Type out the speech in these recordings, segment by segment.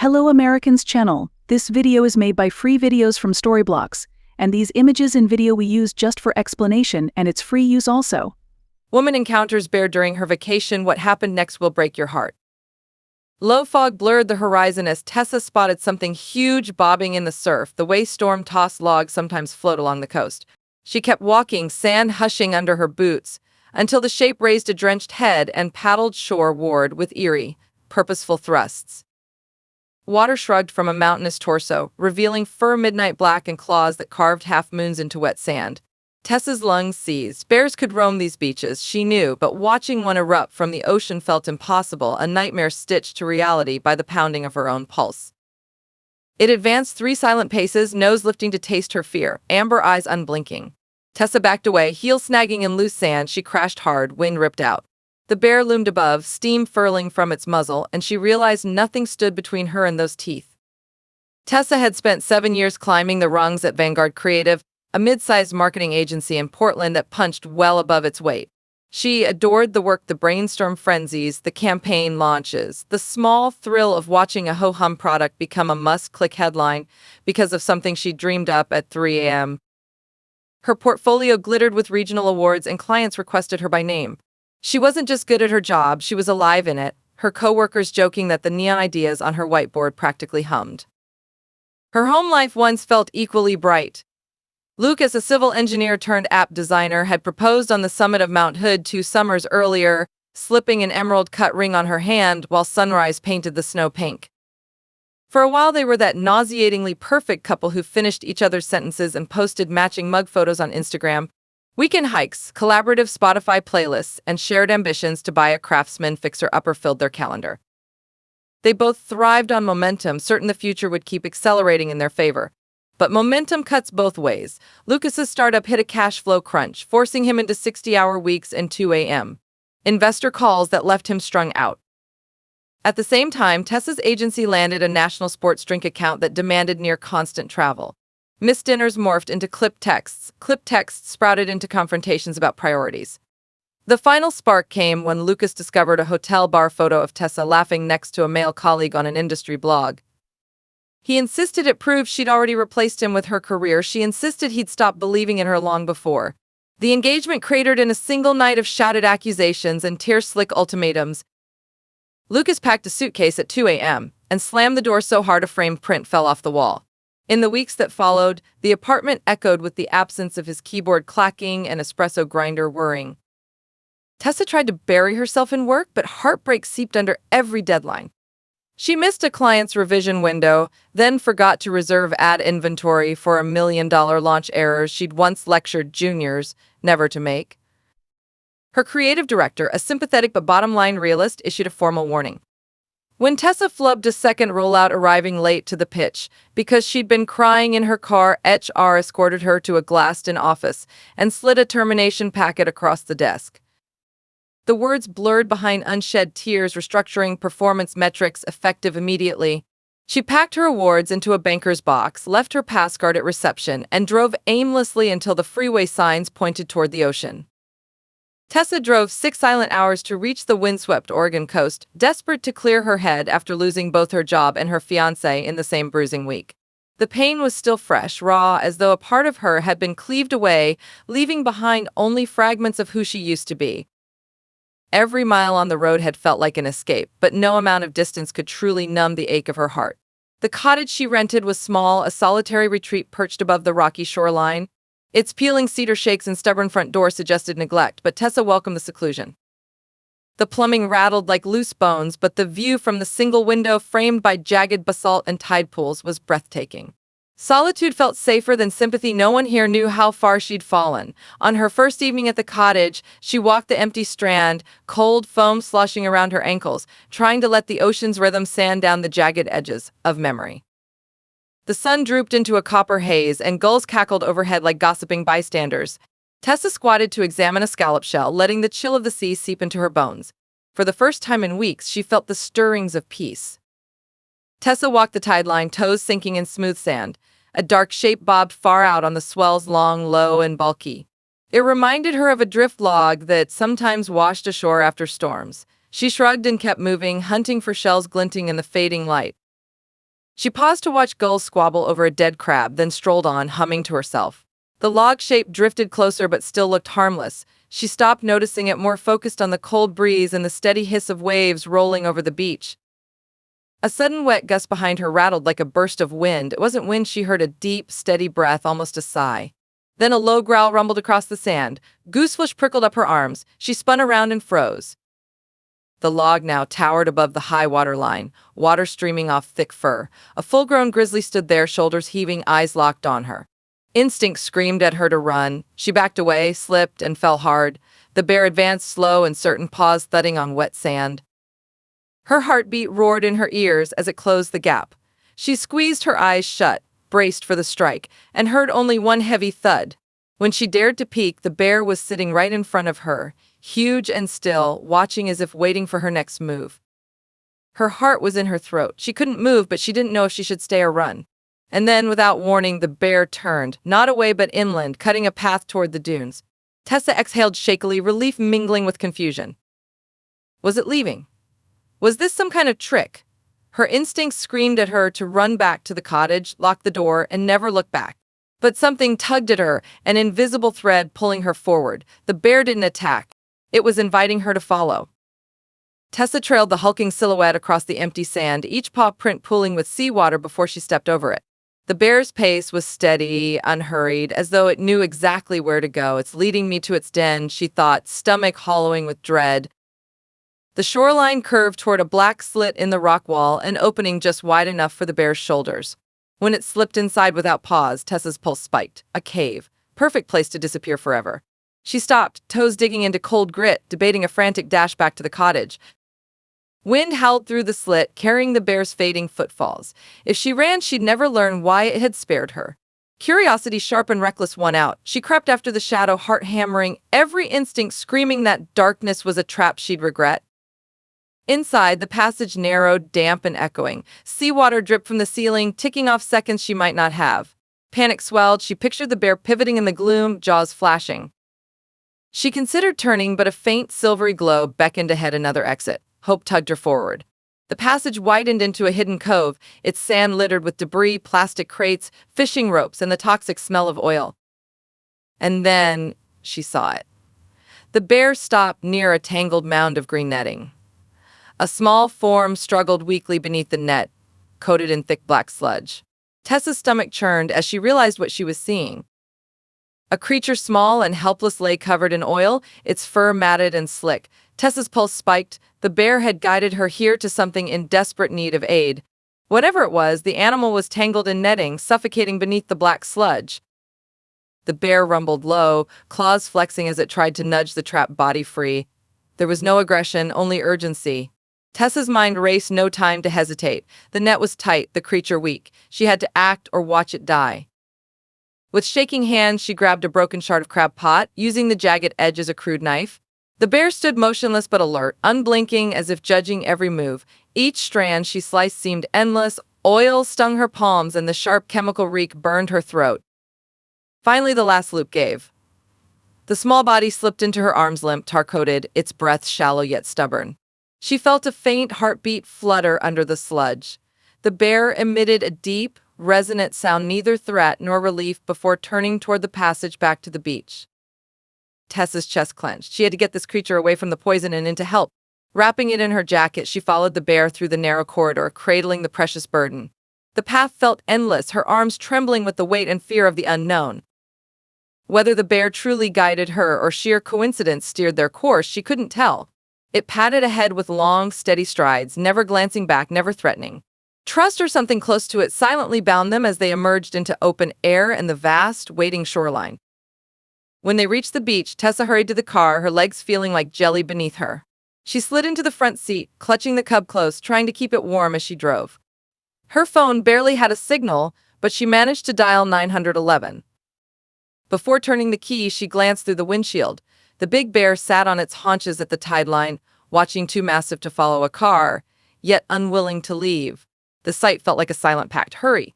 Hello Americans channel. This video is made by free videos from Storyblocks, and these images and video we use just for explanation, and it's free use also. Woman encounters bear during her vacation. What happened next will break your heart. Low fog blurred the horizon as Tessa spotted something huge bobbing in the surf, the way storm-tossed logs sometimes float along the coast. She kept walking, sand hushing under her boots, until the shape raised a drenched head and paddled shoreward with eerie, purposeful thrusts. Water shrugged from a mountainous torso, revealing fur midnight black and claws that carved half-moons into wet sand. Tessa's lungs seized. Bears could roam these beaches, she knew, but watching one erupt from the ocean felt impossible, a nightmare stitched to reality by the pounding of her own pulse. It advanced 3 silent paces, nose lifting to taste her fear, amber eyes unblinking. Tessa backed away, heels snagging in loose sand. She crashed hard, wind ripped out. The bear loomed above, steam furling from its muzzle, and she realized nothing stood between her and those teeth. Tessa had spent 7 years climbing the rungs at Vanguard Creative, a mid-sized marketing agency in Portland that punched well above its weight. She adored the work, the brainstorm frenzies, the campaign launches, the small thrill of watching a ho-hum product become a must-click headline because of something she dreamed up at 3 a.m. Her portfolio glittered with regional awards and clients requested her by name. She wasn't just good at her job, she was alive in it, her co-workers joking that the neon ideas on her whiteboard practically hummed. Her home life once felt equally bright. Lucas, a civil engineer turned app designer, had proposed on the summit of Mount Hood 2 summers earlier, slipping an emerald-cut ring on her hand while sunrise painted the snow pink. For a while they were that nauseatingly perfect couple who finished each other's sentences and posted matching mug photos on Instagram. Weekend hikes, collaborative Spotify playlists, and shared ambitions to buy a Craftsman fixer-upper filled their calendar. They both thrived on momentum, certain the future would keep accelerating in their favor. But momentum cuts both ways. Lucas's startup hit a cash flow crunch, forcing him into 60-hour weeks and 2 a.m. investor calls that left him strung out. At the same time, Tessa's agency landed a national sports drink account that demanded near-constant travel. Missed dinners morphed into clipped texts sprouted into confrontations about priorities. The final spark came when Lucas discovered a hotel bar photo of Tessa laughing next to a male colleague on an industry blog. He insisted it proved she'd already replaced him with her career. She insisted he'd stopped believing in her long before. The engagement cratered in a single night of shouted accusations and tear-slick ultimatums. Lucas packed a suitcase at 2 a.m. and slammed the door so hard a framed print fell off the wall. In the weeks that followed, the apartment echoed with the absence of his keyboard clacking and espresso grinder whirring. Tessa tried to bury herself in work, but heartbreak seeped under every deadline. She missed a client's revision window, then forgot to reserve ad inventory for $1 million launch errors she'd once lectured juniors never to make. Her creative director, a sympathetic but bottom-line realist, issued a formal warning. When Tessa flubbed a second rollout, arriving late to the pitch because she'd been crying in her car, HR escorted her to a glassed-in office and slid a termination packet across the desk. The words blurred behind unshed tears, restructuring performance metrics effective immediately. She packed her awards into a banker's box, left her pass card at reception, and drove aimlessly until the freeway signs pointed toward the ocean. Tessa drove 6 silent hours to reach the windswept Oregon coast, desperate to clear her head after losing both her job and her fiancé in the same bruising week. The pain was still fresh, raw, as though a part of her had been cleaved away, leaving behind only fragments of who she used to be. Every mile on the road had felt like an escape, but no amount of distance could truly numb the ache of her heart. The cottage she rented was small, a solitary retreat perched above the rocky shoreline. Its peeling cedar shakes and stubborn front door suggested neglect, but Tessa welcomed the seclusion. The plumbing rattled like loose bones, but the view from the single window framed by jagged basalt and tide pools was breathtaking. Solitude felt safer than sympathy. No one here knew how far she'd fallen. On her first evening at the cottage, she walked the empty strand, cold foam sloshing around her ankles, trying to let the ocean's rhythm sand down the jagged edges of memory. The sun drooped into a copper haze, and gulls cackled overhead like gossiping bystanders. Tessa squatted to examine a scallop shell, letting the chill of the sea seep into her bones. For the first time in weeks, she felt the stirrings of peace. Tessa walked the tide line, toes sinking in smooth sand. A dark shape bobbed far out on the swells, long, low, and bulky. It reminded her of a drift log that sometimes washed ashore after storms. She shrugged and kept moving, hunting for shells glinting in the fading light. She paused to watch gulls squabble over a dead crab, then strolled on, humming to herself. The log shape drifted closer but still looked harmless. She stopped noticing it, more focused on the cold breeze and the steady hiss of waves rolling over the beach. A sudden wet gust behind her rattled like a burst of wind. It wasn't wind, she heard a deep, steady breath, almost a sigh. Then a low growl rumbled across the sand. Gooseflesh prickled up her arms. She spun around and froze. The log now towered above the high water line, water streaming off thick fur. A full-grown grizzly stood there, shoulders heaving, eyes locked on her. Instinct screamed at her to run. She backed away, slipped, and fell hard. The bear advanced, slow and certain, paws thudding on wet sand. Her heartbeat roared in her ears as it closed the gap. She squeezed her eyes shut, braced for the strike, and heard only one heavy thud. When she dared to peek, the bear was sitting right in front of her, huge and still, watching as if waiting for her next move. Her heart was in her throat. She couldn't move, but she didn't know if she should stay or run. And then, without warning, the bear turned, not away but inland, cutting a path toward the dunes. Tessa exhaled shakily, relief mingling with confusion. Was it leaving? Was this some kind of trick? Her instincts screamed at her to run back to the cottage, lock the door, and never look back. But something tugged at her, an invisible thread pulling her forward. The bear didn't attack. It was inviting her to follow. Tessa trailed the hulking silhouette across the empty sand, each paw print pooling with seawater before she stepped over it. The bear's pace was steady, unhurried, as though it knew exactly where to go. It's leading me to its den, she thought, stomach hollowing with dread. The shoreline curved toward a black slit in the rock wall, an opening just wide enough for the bear's shoulders. When it slipped inside without pause, Tessa's pulse spiked. A cave. Perfect place to disappear forever. She stopped, toes digging into cold grit, debating a frantic dash back to the cottage. Wind howled through the slit, carrying the bear's fading footfalls. If she ran, she'd never learn why it had spared her. Curiosity, sharp and reckless, won out. She crept after the shadow, heart hammering, every instinct screaming that darkness was a trap she'd regret. Inside, the passage narrowed, damp and echoing. Seawater dripped from the ceiling, ticking off seconds she might not have. Panic swelled. She pictured the bear pivoting in the gloom, jaws flashing. She considered turning, but a faint, silvery glow beckoned ahead, another exit. Hope tugged her forward. The passage widened into a hidden cove, its sand littered with debris, plastic crates, fishing ropes, and the toxic smell of oil. And then she saw it. The bear stopped near a tangled mound of green netting. A small form struggled weakly beneath the net, coated in thick black sludge. Tessa's stomach churned as she realized what she was seeing. A creature small and helpless lay covered in oil, its fur matted and slick. Tessa's pulse spiked. The bear had guided her here to something in desperate need of aid. Whatever it was, the animal was tangled in netting, suffocating beneath the black sludge. The bear rumbled low, claws flexing as it tried to nudge the trapped body free. There was no aggression, only urgency. Tessa's mind raced, no time to hesitate. The net was tight, the creature weak. She had to act or watch it die. With shaking hands, she grabbed a broken shard of crab pot, using the jagged edge as a crude knife. The bear stood motionless but alert, unblinking as if judging every move. Each strand she sliced seemed endless. Oil stung her palms and the sharp chemical reek burned her throat. Finally, the last loop gave. The small body slipped into her arms, limp, tar-coated, its breath shallow yet stubborn. She felt a faint heartbeat flutter under the sludge. The bear emitted a deep, resonant sound, neither threat nor relief, before turning toward the passage back to the beach. Tessa's chest clenched. She had to get this creature away from the poison and into help. Wrapping it in her jacket, she followed the bear through the narrow corridor, cradling the precious burden. The path felt endless, her arms trembling with the weight and fear of the unknown. Whether the bear truly guided her or sheer coincidence steered their course, she couldn't tell. It padded ahead with long, steady strides, never glancing back, never threatening. Trust or something close to it silently bound them as they emerged into open air and the vast, waiting shoreline. When they reached the beach, Tessa hurried to the car, her legs feeling like jelly beneath her. She slid into the front seat, clutching the cub close, trying to keep it warm as she drove. Her phone barely had a signal, but she managed to dial 911. Before turning the key, she glanced through the windshield. The big bear sat on its haunches at the tide line, watching, too massive to follow a car, yet unwilling to leave. The sight felt like a silent pact. Hurry.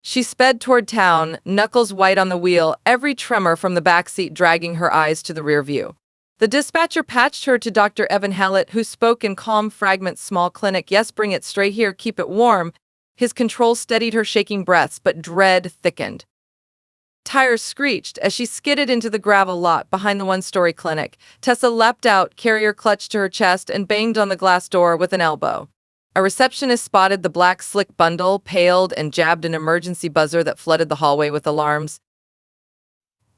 She sped toward town, knuckles white on the wheel, every tremor from the back seat dragging her eyes to the rear view. The dispatcher patched her to Dr. Evan Hallett, who spoke in calm fragments. Small clinic. Yes, bring it straight here, keep it warm. His control steadied her shaking breaths, but dread thickened. Tires screeched as she skidded into the gravel lot behind the one-story clinic. Tessa leapt out, carrier clutched to her chest, and banged on the glass door with an elbow. A receptionist spotted the black slick bundle, paled, and jabbed an emergency buzzer that flooded the hallway with alarms.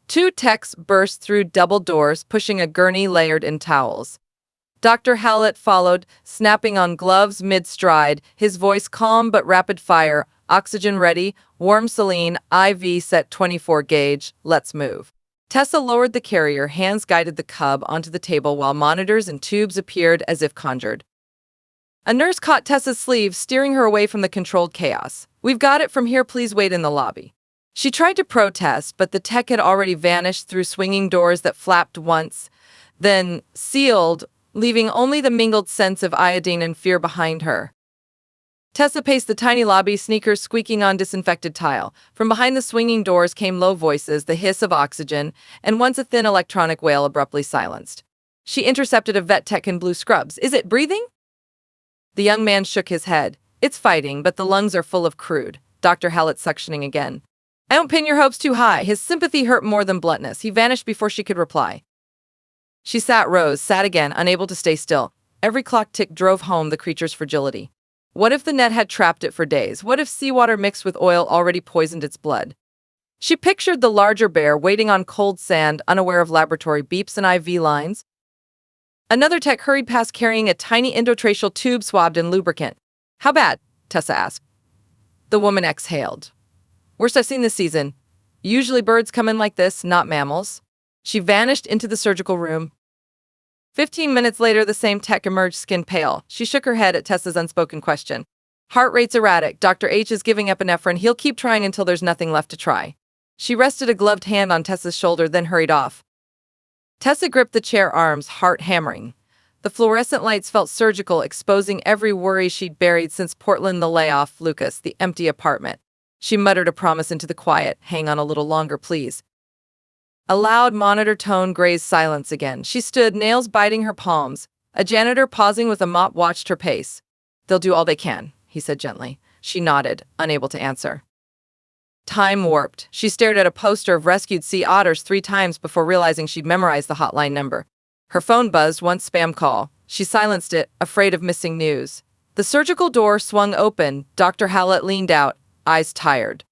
Two techs burst through double doors, pushing a gurney layered in towels. Dr. Hallett followed, snapping on gloves mid-stride, his voice calm but rapid-fire. Oxygen ready, warm saline, IV set 24 gauge, let's move. Tessa lowered the carrier, hands guided the cub onto the table while monitors and tubes appeared as if conjured. A nurse caught Tessa's sleeve, steering her away from the controlled chaos. We've got it from here, please wait in the lobby. She tried to protest, but the tech had already vanished through swinging doors that flapped once, then sealed, leaving only the mingled scents of iodine and fear behind her. Tessa paced the tiny lobby, sneakers squeaking on disinfected tile. From behind the swinging doors came low voices, the hiss of oxygen, and once a thin electronic wail abruptly silenced. She intercepted a vet tech in blue scrubs. Is it breathing? The young man shook his head. It's fighting, but the lungs are full of crude. Dr. Hallett suctioning again. I don't pin your hopes too high. His sympathy hurt more than bluntness. He vanished before she could reply. She rose, sat again, unable to stay still. Every clock tick drove home the creature's fragility. What if the net had trapped it for days? What if seawater mixed with oil already poisoned its blood? She pictured the larger bear waiting on cold sand, unaware of laboratory beeps and IV lines. Another tech hurried past carrying a tiny endotracheal tube swabbed in lubricant. How bad? Tessa asked. The woman exhaled. Worst I've seen this season. Usually birds come in like this, not mammals. She vanished into the surgical room. 15 minutes later, the same tech emerged, skin pale. She shook her head at Tessa's unspoken question. Heart rate's erratic. Dr. H is giving epinephrine. He'll keep trying until there's nothing left to try. She rested a gloved hand on Tessa's shoulder, then hurried off. Tessa gripped the chair arms, heart hammering. The fluorescent lights felt surgical, exposing every worry she'd buried since Portland, the layoff, Lucas, the empty apartment. She muttered a promise into the quiet. Hang on a little longer, please. A loud monitor tone grazed silence again. She stood, nails biting her palms. A janitor pausing with a mop watched her pace. They'll do all they can, he said gently. She nodded, unable to answer. Time warped. She stared at a poster of rescued sea otters 3 times before realizing she'd memorized the hotline number. Her phone buzzed, once spam call. She silenced it, afraid of missing news. The surgical door swung open. Dr. Hallett leaned out, eyes tired.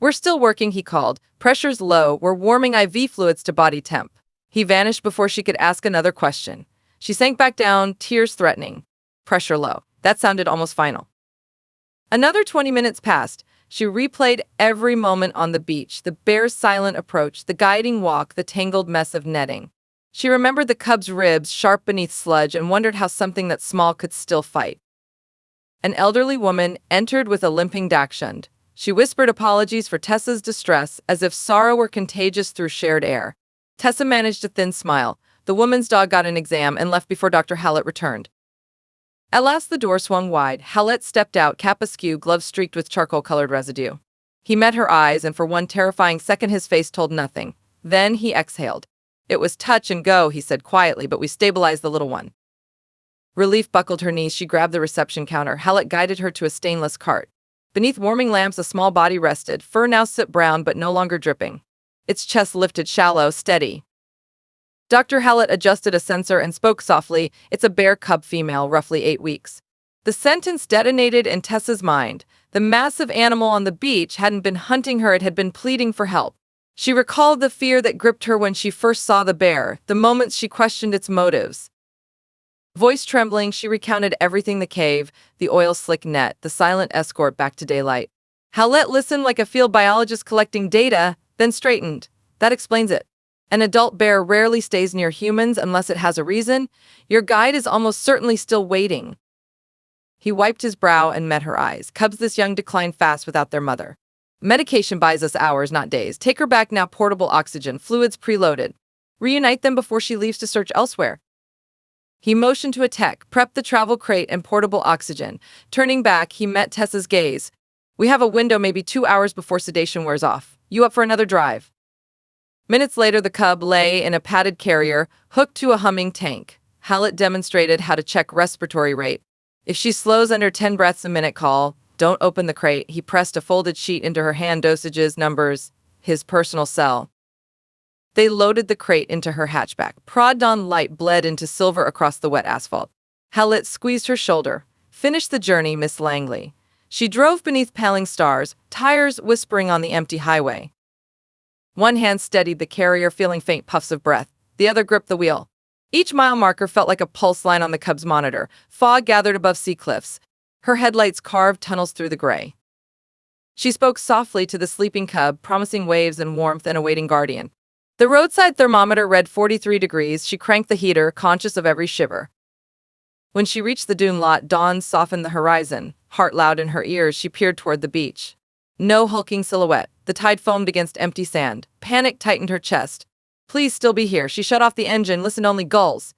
We're still working, he called. Pressure's low. We're warming IV fluids to body temp. He vanished before she could ask another question. She sank back down, tears threatening. Pressure low. That sounded almost final. Another 20 minutes passed. She replayed every moment on the beach, the bear's silent approach, the guiding walk, the tangled mess of netting. She remembered the cub's ribs sharp beneath sludge and wondered how something that small could still fight. An elderly woman entered with a limping dachshund. She whispered apologies for Tessa's distress, as if sorrow were contagious through shared air. Tessa managed a thin smile. The woman's dog got an exam and left before Dr. Hallett returned. At last the door swung wide. Hallett stepped out, cap askew, gloves streaked with charcoal-colored residue. He met her eyes, and for one terrifying second his face told nothing. Then he exhaled. It was touch and go, he said quietly, but we stabilized the little one. Relief buckled her knees. She grabbed the reception counter. Hallett guided her to a stainless cart. Beneath warming lamps, a small body rested, fur now soot brown but no longer dripping. Its chest lifted, shallow, steady. Dr. Hallett adjusted a sensor and spoke softly. It's a bear cub female, roughly 8 weeks. The sentence detonated in Tessa's mind. The massive animal on the beach hadn't been hunting her, it had been pleading for help. She recalled the fear that gripped her when she first saw the bear, the moments she questioned its motives. Voice trembling, she recounted everything: the cave, the oil-slick net, the silent escort back to daylight. Hallett listened like a field biologist collecting data, then straightened. That explains it. An adult bear rarely stays near humans unless it has a reason. Your guide is almost certainly still waiting. He wiped his brow and met her eyes. Cubs this young decline fast without their mother. Medication buys us hours, not days. Take her back now. Portable oxygen, fluids preloaded. Reunite them before she leaves to search elsewhere. He motioned to a tech, prep the travel crate and portable oxygen. Turning back, he met Tessa's gaze. We have a window, maybe 2 hours before sedation wears off. You up for another drive? Minutes later, the cub lay in a padded carrier, hooked to a humming tank. Hallett demonstrated how to check respiratory rate. If she slows under 10 breaths a minute, call "Don't open the crate." He pressed a folded sheet into her hand, dosages, numbers, his personal cell. They loaded the crate into her hatchback. Dawn light bled into silver across the wet asphalt. Hallett squeezed her shoulder. "Finish the journey, Miss Langley." She drove beneath paling stars, tires whispering on the empty highway. One hand steadied the carrier, feeling faint puffs of breath. The other gripped the wheel. Each mile marker felt like a pulse line on the Cub's monitor. Fog gathered above sea cliffs. Her headlights carved tunnels through the gray. She spoke softly to the sleeping Cub, promising waves and warmth and a waiting guardian. The roadside thermometer read 43 degrees. She cranked the heater, conscious of every shiver. When she reached the dune lot, dawn softened the horizon. Heart loud in her ears, she peered toward the beach. No hulking silhouette. The tide foamed against empty sand. Panic tightened her chest. Please still be here. She shut off the engine, listened only gulls.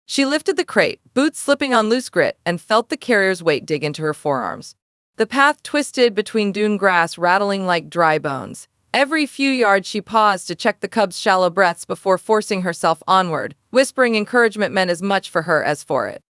She lifted the crate, boots slipping on loose grit, and felt the carrier's weight dig into her forearms. The path twisted between dune grass, rattling like dry bones. Every few yards she paused to check the Cub's shallow breaths before forcing herself onward. Whispering encouragement meant as much for her as for it.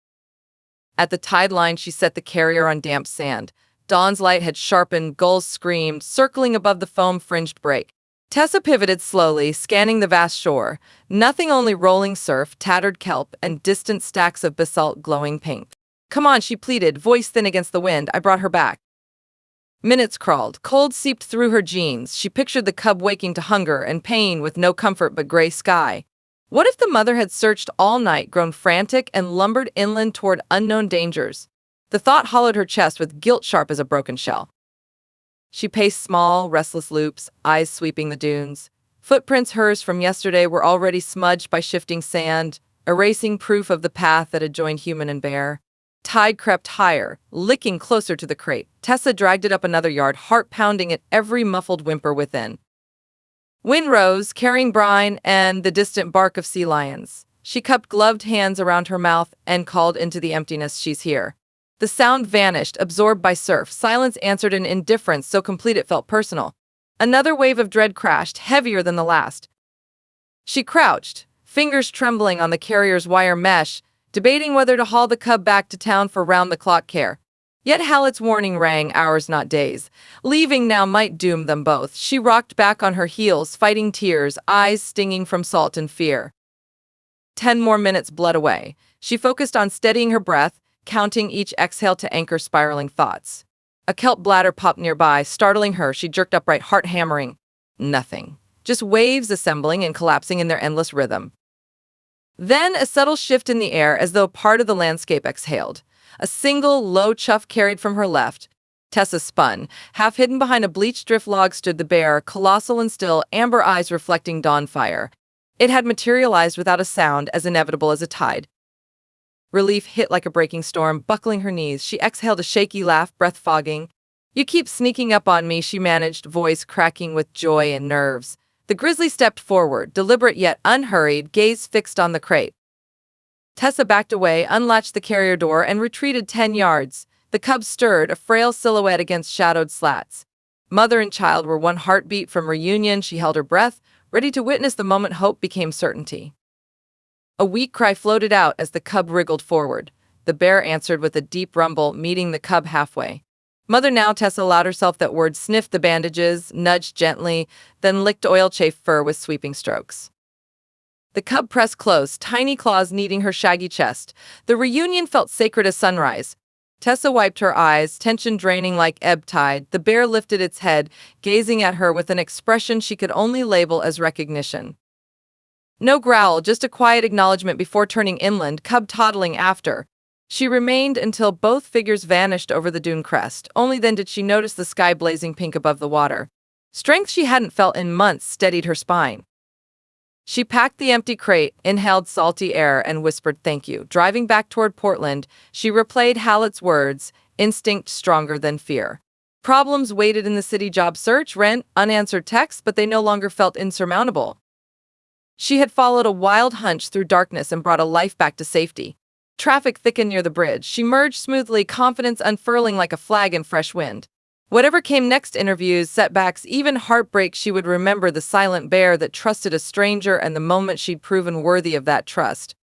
At the tide line, she set the carrier on damp sand. Dawn's light had sharpened, gulls screamed, circling above the foam-fringed break. Tessa pivoted slowly, scanning the vast shore. Nothing, only rolling surf, tattered kelp, and distant stacks of basalt glowing pink. "Come on," she pleaded, voice thin against the wind. I brought her back. Minutes crawled. Cold seeped through her jeans. She pictured the Cub waking to hunger and pain with no comfort but gray sky. What if the mother had searched all night, grown frantic, and lumbered inland toward unknown dangers? The thought hollowed her chest with guilt sharp as a broken shell. She paced small, restless loops, eyes sweeping the dunes. Footprints, hers from yesterday, were already smudged by shifting sand, erasing proof of the path that had joined human and bear. Tide crept higher, licking closer to the crate. Tessa dragged it up another yard, heart pounding at every muffled whimper within. Wind rose, carrying brine and the distant bark of sea lions. She cupped gloved hands around her mouth and called into the emptiness, "She's here." The sound vanished, absorbed by surf. Silence answered in indifference so complete it felt personal. Another wave of dread crashed, heavier than the last. She crouched, fingers trembling on the carrier's wire mesh, debating whether to haul the Cub back to town for round-the-clock care. Yet Hallett's warning rang, hours not days. Leaving now might doom them both. She rocked back on her heels, fighting tears, eyes stinging from salt and fear. 10 more minutes bled away. She focused on steadying her breath, counting each exhale to anchor spiraling thoughts. A kelp bladder popped nearby, startling her. She jerked upright, heart hammering. Nothing. Just waves assembling and collapsing in their endless rhythm. Then a subtle shift in the air, as though part of the landscape exhaled. A single, low chuff carried from her left. Tessa spun. Half hidden behind a bleached drift log stood the bear, colossal and still, amber eyes reflecting dawn fire. It had materialized without a sound, as inevitable as a tide. Relief hit like a breaking storm, buckling her knees. She exhaled a shaky laugh, breath fogging. "You keep sneaking up on me," she managed, voice cracking with joy and nerves. The grizzly stepped forward, deliberate yet unhurried, gaze fixed on the crate. Tessa backed away, unlatched the carrier door, and retreated 10 yards. The Cub stirred, a frail silhouette against shadowed slats. Mother and child were one heartbeat from reunion. She held her breath, ready to witness the moment hope became certainty. A weak cry floated out as the Cub wriggled forward. The bear answered with a deep rumble, meeting the Cub halfway. "Mother now," Tessa allowed herself that word, sniffed the bandages, nudged gently, then licked oil-chafed fur with sweeping strokes. The Cub pressed close, tiny claws kneading her shaggy chest. The reunion felt sacred as sunrise. Tessa wiped her eyes, tension draining like ebb tide. The bear lifted its head, gazing at her with an expression she could only label as recognition. No growl, just a quiet acknowledgement before turning inland, Cub toddling after. She remained until both figures vanished over the dune crest. Only then did she notice the sky blazing pink above the water. Strength she hadn't felt in months steadied her spine. She packed the empty crate, inhaled salty air, and whispered thank you. Driving back toward Portland, she replayed Hallett's words, instinct stronger than fear. Problems waited in the city: job search, rent, unanswered texts, but they no longer felt insurmountable. She had followed a wild hunch through darkness and brought a life back to safety. Traffic thickened near the bridge. She merged smoothly, confidence unfurling like a flag in fresh wind. Whatever came next, interviews, setbacks, even heartbreak, she would remember the silent bear that trusted a stranger and the moment she'd proven worthy of that trust.